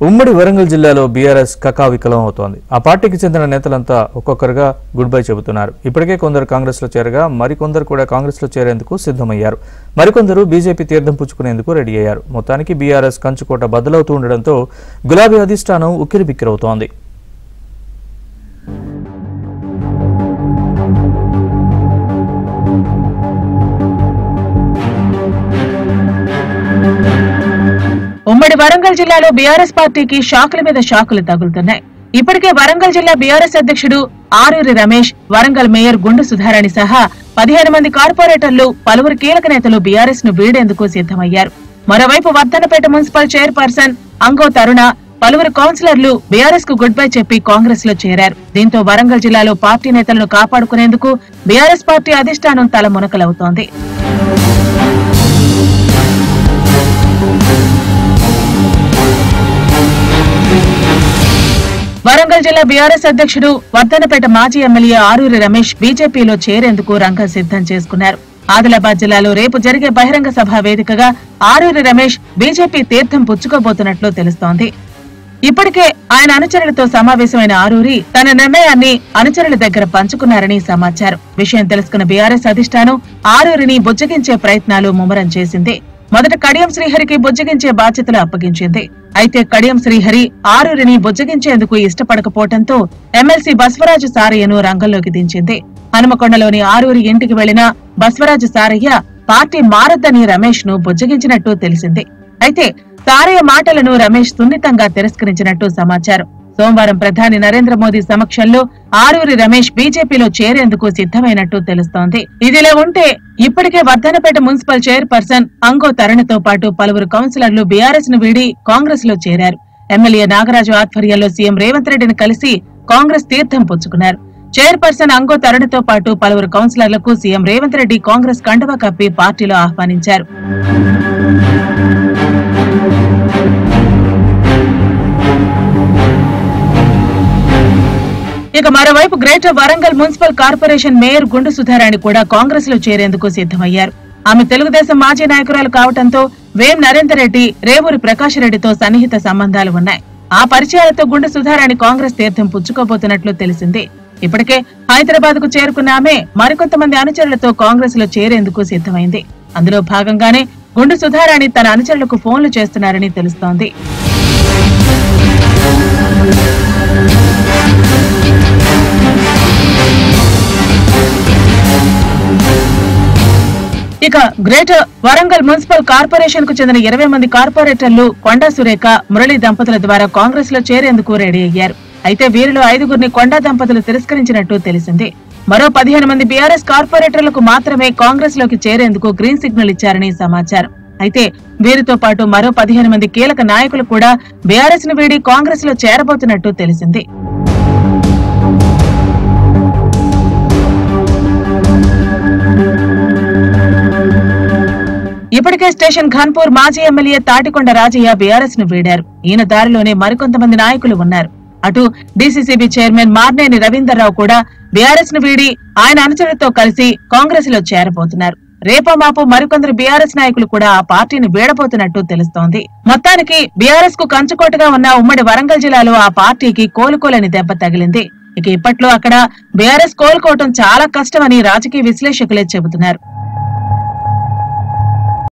ఉమ్మడి వరంగల్ జిల్లాలో బీఆర్ఎస్ కకావికలం అవుతోంది. ఆ పార్టీకి చెందిన నేతలంతా ఒక్కొక్కరుగా గుడ్ బై చెబుతున్నారు. ఇప్పటికే కొందరు కాంగ్రెస్ లో చేరగా మరికొందరు కూడా కాంగ్రెస్ లో చేరేందుకు సిద్ధమయ్యారు. మరికొందరు బీజేపీ తీర్థం పుచ్చుకునేందుకు రెడీ అయ్యారు. మొత్తానికి బీఆర్ఎస్ కంచుకోట బద్దలవుతూ ఉండడంతో గులాబీ అధిష్టానం ఉక్కిరిబిక్కిరవుతోంది. ఉమ్మడి వరంగల్ జిల్లాలో బీఆర్ఎస్ పార్టీకి షాకుల మీద షాకులు తగులుతున్నాయి. ఇప్పటికే వరంగల్ జిల్లా బీఆర్ఎస్ అధ్యక్షుడు ఆరూరి రమేష్, వరంగల్ మేయర్ గుండు సుధారాణి సహా 15 మంది కార్పొరేటర్లు, పలువురు కీలక నేతలు బీఆర్ఎస్ ను వీడేందుకు సిద్ధమయ్యారు. మరోవైపు వర్ధన్నపేట మున్సిపల్ చైర్పర్సన్ అంగో తరుణ, పలువురు కౌన్సిలర్లు బీఆర్ఎస్ కు గుడ్ బై చెప్పి కాంగ్రెస్ లో చేరారు. దీంతో వరంగల్ జిల్లాలో పార్టీ నేతలను కాపాడుకునేందుకు బీఆర్ఎస్ పార్టీ అధిష్టానం తలమునకలవుతోంది. వరంగల్ జిల్లా బీఆర్ఎస్ అధ్యక్షుడు వర్ధన్నపేట మాజీ ఎమ్మెల్యే ఆరూరి రమేష్ బీజేపీలో చేరేందుకు రంగం సిద్ధం చేసుకున్నారు. ఆదిలాబాద్ జిల్లాలో రేపు జరిగే బహిరంగ సభ వేదికగా ఆరూరి రమేష్ బీజేపీ తీర్థం పుచ్చుకోబోతున్నట్లు తెలుస్తోంది. ఇప్పటికే ఆయన అనుచరులతో సమావేశమైన ఆరూరి తన నిర్ణయాన్ని అనుచరుల దగ్గర పంచుకున్నారని సమాచారం. విషయం తెలుసుకున్న బీఆర్ఎస్ అధిష్టానం ఆరూరిని బుజ్జగించే ప్రయత్నాలు ముమ్మరం చేసింది. మొదట కడియం శ్రీహరికి బుజ్జగించే బాధ్యతలు అప్పగించింది. అయితే కడియం శ్రీహరి ఆరూరిని బుజ్జగించేందుకు ఇష్టపడకపోవడంతో ఎమ్మెల్సీ బస్వరాజు సారయ్యను రంగంలోకి దించింది. హనుమకొండలోని ఆరూరి ఇంటికి వెళ్లిన బస్వరాజు సారయ్య పార్టీ మారొద్దని రమేష్ ను బుజ్జగించినట్టు తెలిసింది. అయితే సారయ్య మాటలను రమేష్ సున్నితంగా తిరస్కరించినట్టు సమాచారం. సోమవారం ప్రధాని నరేంద్ర మోదీ సమక్షంలో ఆరూరి రమేష్ బీజేపీలో చేరేందుకు సిద్ధమైనట్టు తెలుస్తోంది. ఇదిలా ఉంటే ఇప్పటికే వర్ధన్నపేట మున్సిపల్ చైర్పర్సన్ అంగో తరుణతో పాటు పలువురు కౌన్సిలర్లు బీఆర్ఎస్ ను వీడి కాంగ్రెస్ లో చేరారు. ఎమ్మెల్యే నాగరాజు ఆధ్వర్యంలో సీఎం రేవంత్ రెడ్డిని కలిసి కాంగ్రెస్ తీర్థం పుచ్చుకున్నారు. చైర్పర్సన్ అంగో తరుణతో పాటు పలువురు కౌన్సిలర్లకు సీఎం రేవంత్ రెడ్డి కాంగ్రెస్ కండువా కప్పి పార్టీలో ఆహ్వానించారు. ఇక మరోవైపు greater Warangal municipal corporation mayor గుండు సుధారాణి కూడా కాంగ్రెస్ లో చేరేందుకు సిద్ధమయ్యారు. ఆమె తెలుగుదేశం మాజీ నాయకురాలు కావడంతో వేం నరేందర్ రెడ్డి, రేవూరి ప్రకాష్ రెడ్డితో సన్నిహిత సంబంధాలు ఉన్నాయి. ఆ పరిచయాలతో గుండు సుధారాణి కాంగ్రెస్ తీర్థం పుచ్చుకోబోతున్నట్లు తెలిసింది. ఇప్పటికే హైదరాబాద్ కు చేరుకున్న ఆమె మరికొంతమంది అనుచరులతో కాంగ్రెస్ లో చేరేందుకు సిద్ధమైంది. అందులో భాగంగానే గుండు సుధారాణి తన అనుచరులకు ఫోన్లు చేస్తున్నారని తెలుస్తోంది. ఇక గ్రేటర్ వరంగల్ మున్సిపల్ కార్పొరేషన్ కు చెందిన 20 మంది కార్పొరేటర్లు కొండా సురేఖ, మురళి దంపతుల ద్వారా కాంగ్రెస్ లో చేరేందుకు రెడీ అయ్యారు. అయితే వీరిలో 5గురిని కొండా దంపతులు తిరస్కరించినట్టు తెలిసింది. మరో 15 మంది బీఆర్ఎస్ కార్పొరేటర్లకు మాత్రమే కాంగ్రెస్ లోకి చేరేందుకు గ్రీన్ సిగ్నల్ ఇచ్చారని సమాచారం. అయితే వీరితో పాటు మరో 15 మంది కీలక నాయకులు కూడా బీఆర్ఎస్ ను వీడి కాంగ్రెస్ లో చేరబోతున్నట్టు తెలిసింది. ఇప్పటికే స్టేషన్ ఖాన్పూర్ మాజీ ఎమ్మెల్యే తాటికొండ రాజయ్య బీఆర్ఎస్ ను వీడారు. ఈయన దారిలోనే మరికొంతమంది నాయకులు ఉన్నారు. అటు డీసీసీబీ చైర్మన్ మార్నేని రవీందర్రావు కూడా బీఆర్ఎస్ ను వీడి ఆయన అనుచరులతో కలిసి కాంగ్రెస్ లో చేరబోతున్నారు. రేపమాపు మరికొందరు బీఆర్ఎస్ నాయకులు కూడా ఆ పార్టీని వీడబోతున్నట్టు తెలుస్తోంది. మొత్తానికి బీఆర్ఎస్ కు కంచుకోటగా ఉన్న ఉమ్మడి వరంగల్ జిల్లాలో ఆ పార్టీకి కోలుకోలేని దెబ్బ తగిలింది. ఇక ఇప్పట్లో అక్కడ బీఆర్ఎస్ కోలుకోవటం చాలా కష్టమని రాజకీయ విశ్లేషకులే చెబుతున్నారు.